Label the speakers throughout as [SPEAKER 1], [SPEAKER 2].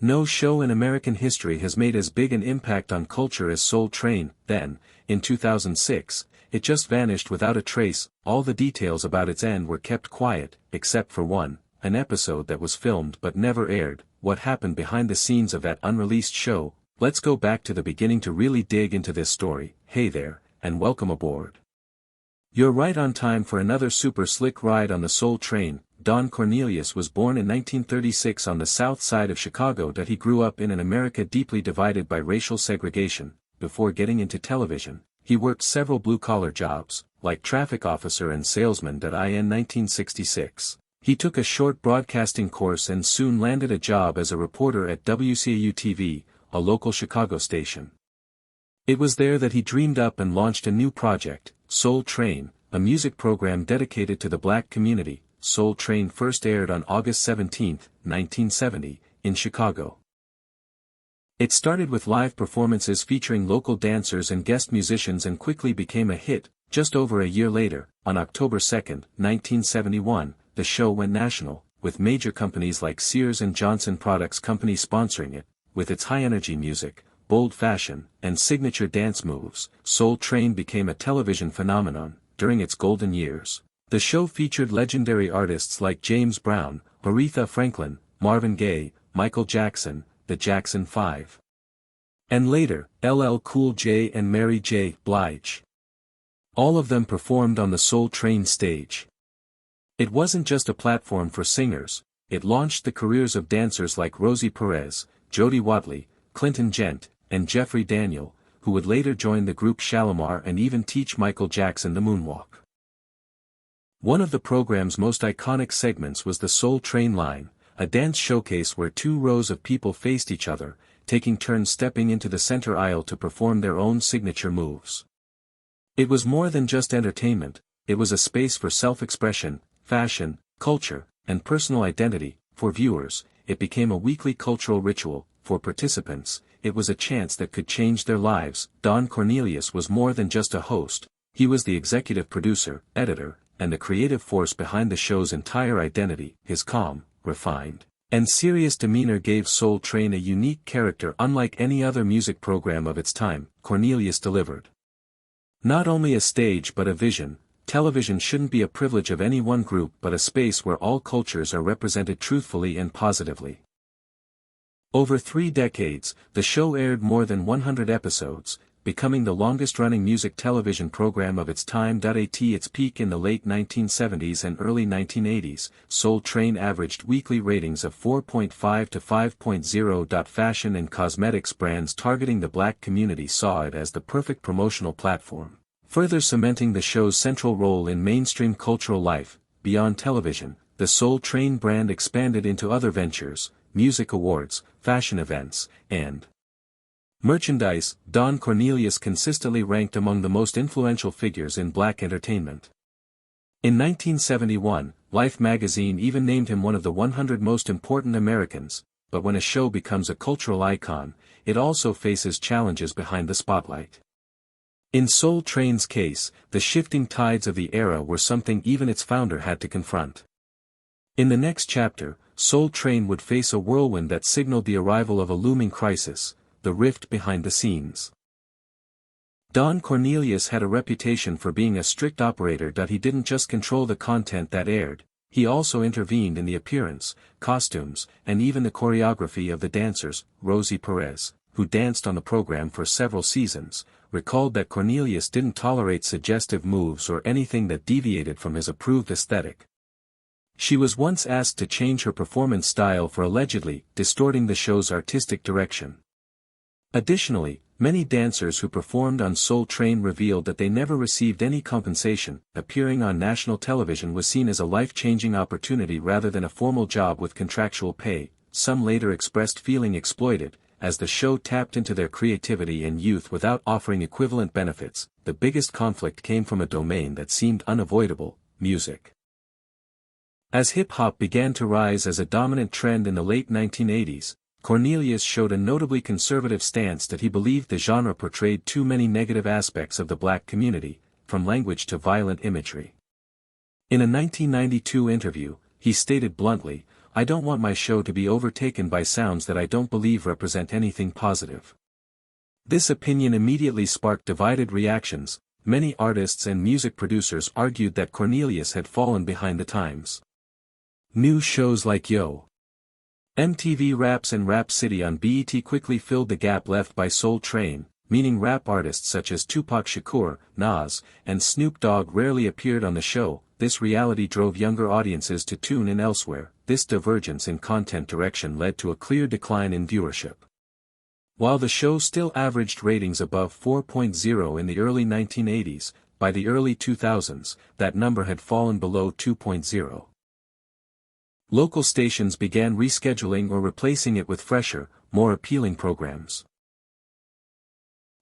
[SPEAKER 1] No show in American history has made as big an impact on culture as Soul Train. Then, in 2006, it just vanished without a trace. All the details about its end were kept quiet, except for one, an episode that was filmed but never aired. What happened behind the scenes of that unreleased show? Let's go back to the beginning to really dig into this story. Hey there, and welcome aboard. You're right on time for another super slick ride on the Soul Train. Don Cornelius was born in 1936 on the south side of Chicago. He grew up in an America deeply divided by racial segregation. Before getting into television, he worked several blue-collar jobs, like traffic officer and salesman. In 1966, he took a short broadcasting course and soon landed a job as a reporter at WCAU-TV, a local Chicago station. It was there that he dreamed up and launched a new project, Soul Train, a music program dedicated to the black community. Soul Train first aired on August 17, 1970, in Chicago. It started with live performances featuring local dancers and guest musicians and quickly became a hit. Just over a year later, on October 2, 1971, the show went national, with major companies like Sears and Johnson Products Company sponsoring it. With its high-energy music, bold fashion, and signature dance moves, Soul Train became a television phenomenon. During its golden years, the show featured legendary artists like James Brown, Aretha Franklin, Marvin Gaye, Michael Jackson, the Jackson 5. And later, LL Cool J and Mary J. Blige. All of them performed on the Soul Train stage. It wasn't just a platform for singers, it launched the careers of dancers like Rosie Perez, Jody Watley, Clinton Gent, and Jeffrey Daniel, who would later join the group Shalimar and even teach Michael Jackson the moonwalk. One of the program's most iconic segments was the Soul Train line, a dance showcase where two rows of people faced each other, taking turns stepping into the center aisle to perform their own signature moves. It was more than just entertainment, it was a space for self-expression, fashion, culture, and personal identity. For viewers, it became a weekly cultural ritual. For participants, it was a chance that could change their lives. Don Cornelius was more than just a host, he was the executive producer, editor, and the creative force behind the show's entire identity. His calm, refined, and serious demeanor gave Soul Train a unique character unlike any other music program of its time. Cornelius delivered not only a stage but a vision. Television shouldn't be a privilege of any one group but a space where all cultures are represented truthfully and positively. Over 3 decades, the show aired more than 100 episodes, becoming the longest-running music television program of its time. At its peak in the late 1970s and early 1980s, Soul Train averaged weekly ratings of 4.5 to 5.0. Fashion and cosmetics brands targeting the black community saw it as the perfect promotional platform, further cementing the show's central role in mainstream cultural life. Beyond television, the Soul Train brand expanded into other ventures, music awards, fashion events, and merchandise. Don Cornelius consistently ranked among the most influential figures in black entertainment. In 1971, Life magazine even named him one of the 100 most important Americans. But when a show becomes a cultural icon, it also faces challenges behind the spotlight. In Soul Train's case, the shifting tides of the era were something even its founder had to confront. In the next chapter, Soul Train would face a whirlwind that signaled the arrival of a looming crisis, the rift behind the scenes. Don Cornelius had a reputation for being a strict operator. He didn't just control the content that aired, he also intervened in the appearance, costumes, and even the choreography of the dancers. Rosie Perez, who danced on the program for several seasons, recalled that Cornelius didn't tolerate suggestive moves or anything that deviated from his approved aesthetic. She was once asked to change her performance style for allegedly distorting the show's artistic direction. Additionally, many dancers who performed on Soul Train revealed that they never received any compensation. Appearing on national television was seen as a life-changing opportunity rather than a formal job with contractual pay. Some later expressed feeling exploited, as the show tapped into their creativity and youth without offering equivalent benefits. The biggest conflict came from a domain that seemed unavoidable: music. As hip-hop began to rise as a dominant trend in the late 1980s, Cornelius showed a notably conservative stance that he believed the genre portrayed too many negative aspects of the black community, from language to violent imagery. In a 1992 interview, he stated bluntly, "I don't want my show to be overtaken by sounds that I don't believe represent anything positive." This opinion immediately sparked divided reactions. Many artists and music producers argued that Cornelius had fallen behind the times. New shows like Yo! MTV Raps and Rap City on BET quickly filled the gap left by Soul Train, meaning rap artists such as Tupac Shakur, Nas, and Snoop Dogg rarely appeared on the show. This reality drove younger audiences to tune in elsewhere. This divergence in content direction led to a clear decline in viewership. While the show still averaged ratings above 4.0 in the early 1980s, by the early 2000s, that number had fallen below 2.0. Local stations began rescheduling or replacing it with fresher, more appealing programs.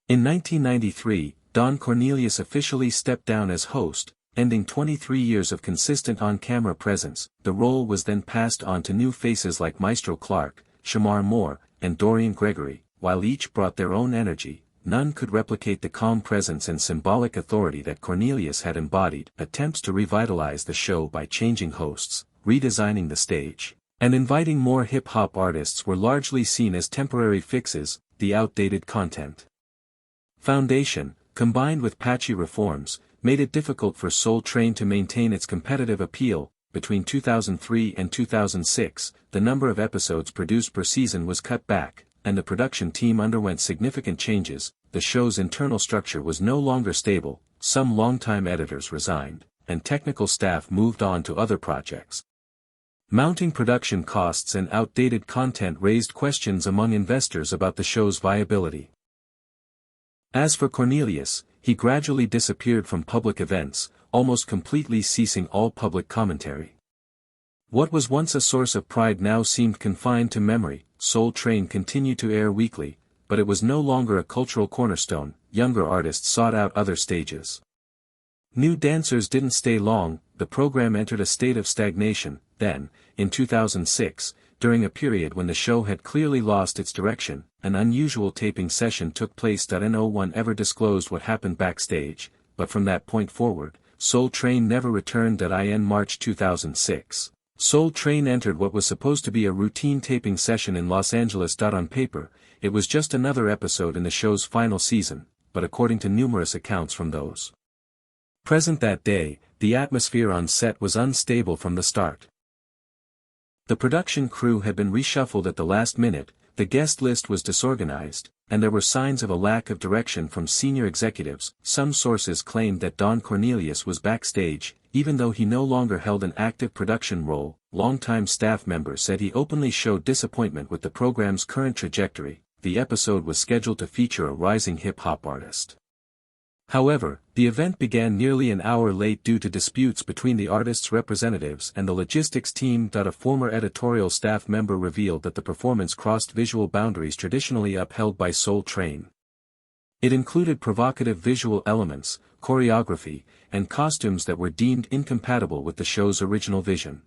[SPEAKER 1] In 1993, Don Cornelius officially stepped down as host, ending 23 years of consistent on-camera presence. The role was then passed on to new faces like Maestro Clark, Shamar Moore, and Dorian Gregory. While each brought their own energy, none could replicate the calm presence and symbolic authority that Cornelius had embodied. Attempts to revitalize the show by changing hosts, redesigning the stage, and inviting more hip-hop artists were largely seen as temporary fixes. The outdated content foundation, combined with patchy reforms, made it difficult for Soul Train to maintain its competitive appeal. Between 2003 and 2006, the number of episodes produced per season was cut back, and the production team underwent significant changes. The show's internal structure was no longer stable, some longtime editors resigned, and technical staff moved on to other projects. Mounting production costs and outdated content raised questions among investors about the show's viability. As for Cornelius, he gradually disappeared from public events, almost completely ceasing all public commentary. What was once a source of pride now seemed confined to memory. Soul Train continued to air weekly, but it was no longer a cultural cornerstone. Younger artists sought out other stages. New dancers didn't stay long. The program entered a state of stagnation. Then, in 2006, during a period when the show had clearly lost its direction, an unusual taping session took place. No one ever disclosed what happened backstage, but from that point forward, Soul Train never returned. In March 2006, Soul Train entered what was supposed to be a routine taping session in Los Angeles. On paper, it was just another episode in the show's final season, but according to numerous accounts from those present that day, the atmosphere on set was unstable from the start. The production crew had been reshuffled at the last minute, the guest list was disorganized, and there were signs of a lack of direction from senior executives. Some sources claimed that Don Cornelius was backstage, even though he no longer held an active production role. Longtime staff members said he openly showed disappointment with the program's current trajectory. The episode was scheduled to feature a rising hip-hop artist. However, the event began nearly an hour late due to disputes between the artist's representatives and the logistics team. A former editorial staff member revealed that the performance crossed visual boundaries traditionally upheld by Soul Train. It included provocative visual elements, choreography, and costumes that were deemed incompatible with the show's original vision.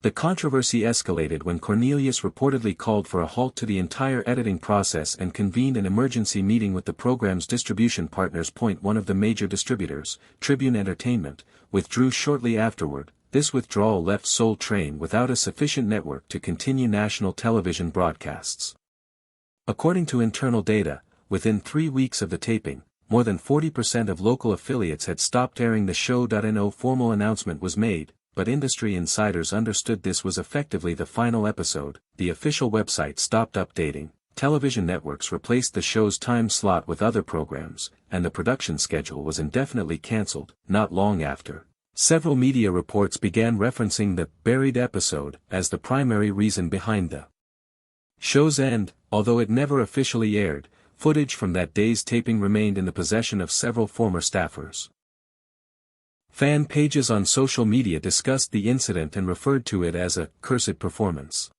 [SPEAKER 1] The controversy escalated when Cornelius reportedly called for a halt to the entire editing process and convened an emergency meeting with the program's distribution partners. One of the major distributors, Tribune Entertainment, withdrew shortly afterward. This withdrawal left Soul Train without a sufficient network to continue national television broadcasts. According to internal data, within 3 weeks of the taping, more than 40% of local affiliates had stopped airing the show. No formal announcement was made, but industry insiders understood this was effectively the final episode. The official website stopped updating, television networks replaced the show's time slot with other programs, and the production schedule was indefinitely cancelled. Not long after, several media reports began referencing the buried episode as the primary reason behind the show's end. Although it never officially aired, footage from that day's taping remained in the possession of several former staffers. Fan pages on social media discussed the incident and referred to it as a cursed performance.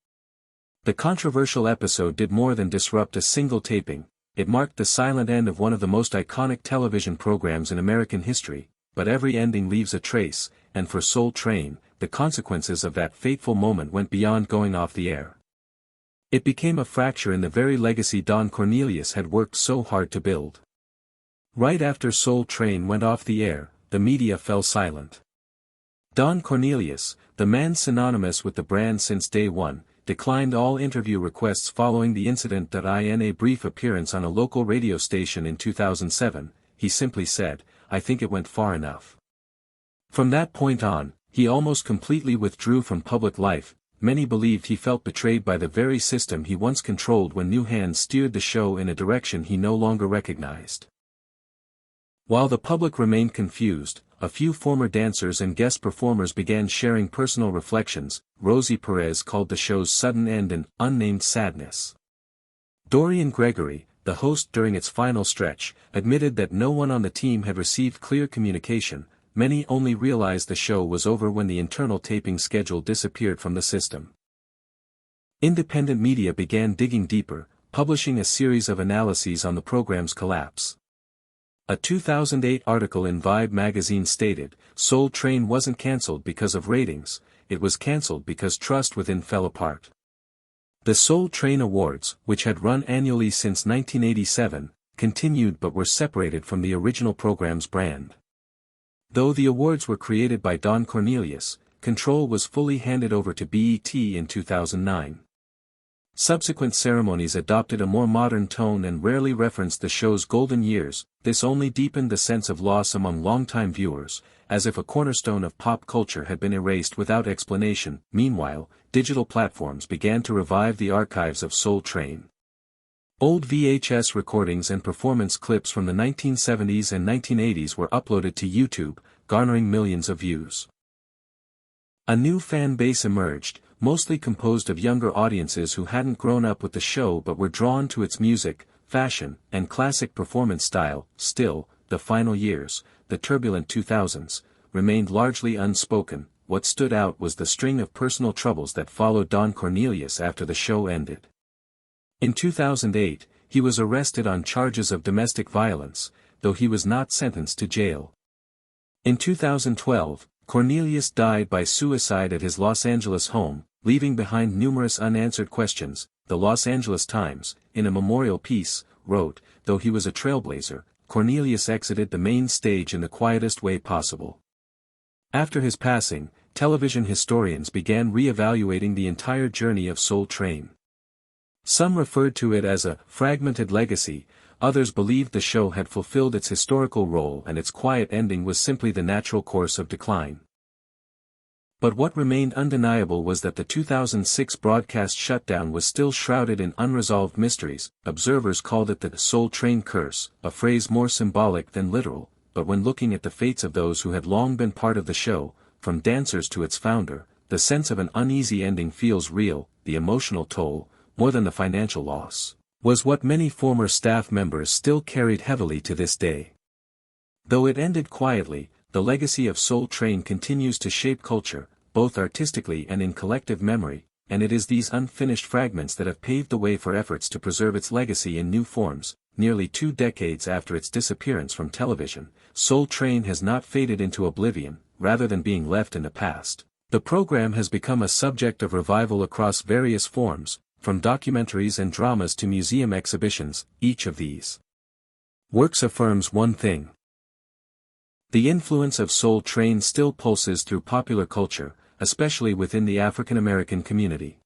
[SPEAKER 1] The controversial episode did more than disrupt a single taping. It marked the silent end of one of the most iconic television programs in American history, but every ending leaves a trace, and for Soul Train, the consequences of that fateful moment went beyond going off the air. It became a fracture in the very legacy Don Cornelius had worked so hard to build. Right after Soul Train went off the air, the media fell silent. Don Cornelius, the man synonymous with the brand since day one, declined all interview requests following the incident. In a brief appearance on a local radio station in 2007, he simply said, "I think it went far enough." From that point on, he almost completely withdrew from public life. Many believed he felt betrayed by the very system he once controlled when new hands steered the show in a direction he no longer recognized. While the public remained confused, a few former dancers and guest performers began sharing personal reflections. Rosie Perez called the show's sudden end an unnamed sadness. Dorian Gregory, the host during its final stretch, admitted that no one on the team had received clear communication. Many only realized the show was over when the internal taping schedule disappeared from the system. Independent media began digging deeper, publishing a series of analyses on the program's collapse. A 2008 article in Vibe magazine stated, "Soul Train wasn't cancelled because of ratings, it was cancelled because trust within fell apart." The Soul Train Awards, which had run annually since 1987, continued but were separated from the original program's brand. Though the awards were created by Don Cornelius, control was fully handed over to BET in 2009. Subsequent ceremonies adopted a more modern tone and rarely referenced the show's golden years. This only deepened the sense of loss among longtime viewers, as if a cornerstone of pop culture had been erased without explanation. Meanwhile, digital platforms began to revive the archives of Soul Train. Old VHS recordings and performance clips from the 1970s and 1980s were uploaded to YouTube, garnering millions of views. A new fan base emerged, mostly composed of younger audiences who hadn't grown up with the show but were drawn to its music, fashion, and classic performance style. Still, the final years, the turbulent 2000s, remained largely unspoken. What stood out was the string of personal troubles that followed Don Cornelius after the show ended. In 2008, he was arrested on charges of domestic violence, though he was not sentenced to jail. In 2012, Cornelius died by suicide at his Los Angeles home, leaving behind numerous unanswered questions. The Los Angeles Times, in a memorial piece, wrote, "Though he was a trailblazer, Cornelius exited the main stage in the quietest way possible." After his passing, television historians began re-evaluating the entire journey of Soul Train. Some referred to it as a fragmented legacy, others believed the show had fulfilled its historical role and its quiet ending was simply the natural course of decline. But what remained undeniable was that the 2006 broadcast shutdown was still shrouded in unresolved mysteries. Observers called it the Soul Train curse, a phrase more symbolic than literal, but when looking at the fates of those who had long been part of the show, from dancers to its founder, the sense of an uneasy ending feels real. The emotional toll, more than the financial loss, was what many former staff members still carried heavily to this day. Though it ended quietly, the legacy of Soul Train continues to shape culture, both artistically and in collective memory, and it is these unfinished fragments that have paved the way for efforts to preserve its legacy in new forms. Nearly 2 decades after its disappearance from television, Soul Train has not faded into oblivion. Rather than being left in the past, the program has become a subject of revival across various forms, from documentaries and dramas to museum exhibitions. Each of these works affirms one thing: the influence of Soul Train still pulses through popular culture, especially within the African American community.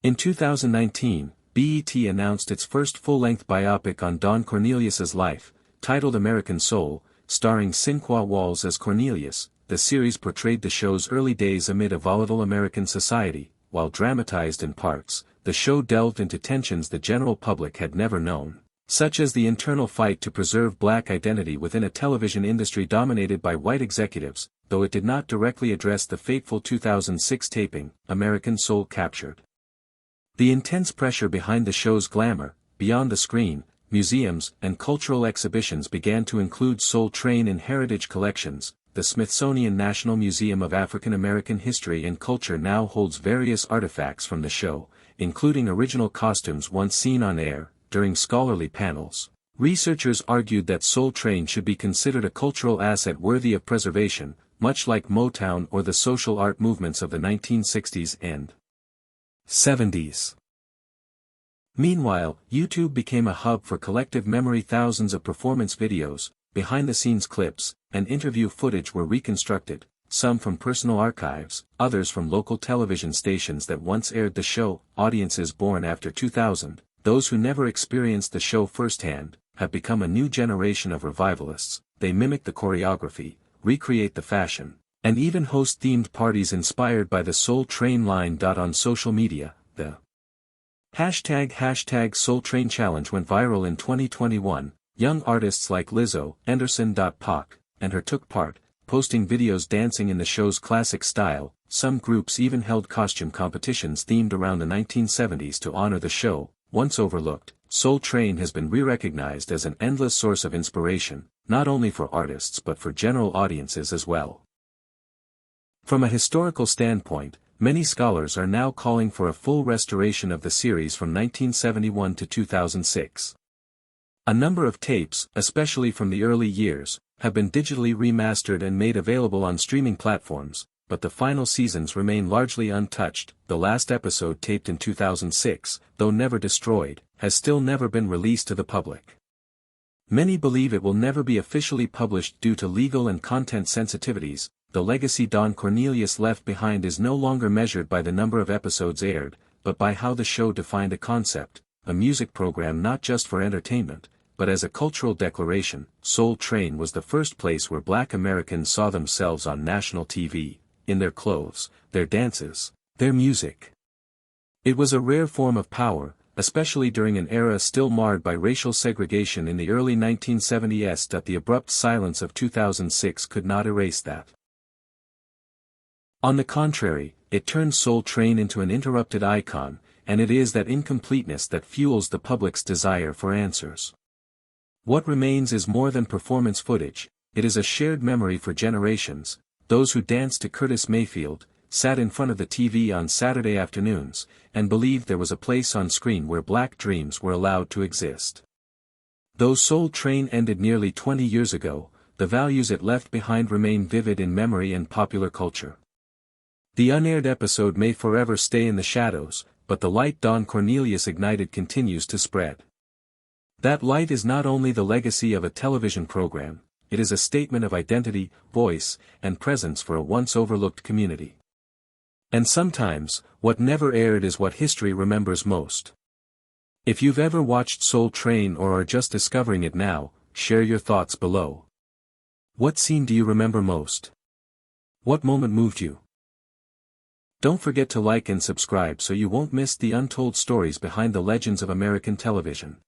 [SPEAKER 1] In 2019, BET announced its first full-length biopic on Don Cornelius's life, titled American Soul, starring Sinqua Walls as Cornelius. The series portrayed the show's early days amid a volatile American society. While dramatized in parts, the show delved into tensions the general public had never known, such as the internal fight to preserve black identity within a television industry dominated by white executives. Though it did not directly address the fateful 2006 taping, American Soul captured the intense pressure behind the show's glamour. Beyond the screen, museums and cultural exhibitions began to include Soul Train in heritage collections. The Smithsonian National Museum of African American History and Culture now holds various artifacts from the show, including original costumes once seen on air. During scholarly panels, researchers argued that Soul Train should be considered a cultural asset worthy of preservation, much like Motown or the social art movements of the 1960s and 70s. Meanwhile, YouTube became a hub for collective memory. Thousands of performance videos, behind-the-scenes clips, and interview footage were reconstructed, some from personal archives, others from local television stations that once aired the show. Audiences born after 2000, those who never experienced the show firsthand, have become a new generation of revivalists. They mimic the choreography, recreate the fashion, and even host themed parties inspired by the Soul Train line. On social media, the hashtag Soul Train Challenge went viral in 2021. Young artists like Lizzo, Anderson.Pac, and her took part, posting videos dancing in the show's classic style. Some groups even held costume competitions themed around the 1970s to honor the show. Once overlooked, Soul Train has been re-recognized as an endless source of inspiration, not only for artists but for general audiences as well. From a historical standpoint, many scholars are now calling for a full restoration of the series from 1971 to 2006. A number of tapes, especially from the early years, have been digitally remastered and made available on streaming platforms, but the final seasons remain largely untouched. The last episode, taped in 2006, though never destroyed, has still never been released to the public. Many believe it will never be officially published due to legal and content sensitivities. The legacy Don Cornelius left behind is no longer measured by the number of episodes aired, but by how the show defined a concept, a music program not just for entertainment, but as a cultural declaration. Soul Train was the first place where Black Americans saw themselves on national TV, in their clothes, their dances, their music. It was a rare form of power, especially during an era still marred by racial segregation in the early 1970s. The abrupt silence of 2006 could not erase that. On the contrary, it turned Soul Train into an interrupted icon, and it is that incompleteness that fuels the public's desire for answers. What remains is more than performance footage, it is a shared memory for generations. Those who danced to Curtis Mayfield, sat in front of the TV on Saturday afternoons, and believed there was a place on screen where black dreams were allowed to exist. Though Soul Train ended nearly 20 years ago, the values it left behind remain vivid in memory and popular culture. The unaired episode may forever stay in the shadows, but the light Don Cornelius ignited continues to spread. That light is not only the legacy of a television program, it is a statement of identity, voice, and presence for a once overlooked community. And sometimes, what never aired is what history remembers most. If you've ever watched Soul Train or are just discovering it now, share your thoughts below. What scene do you remember most? What moment moved you? Don't forget to like and subscribe so you won't miss the untold stories behind the legends of American television.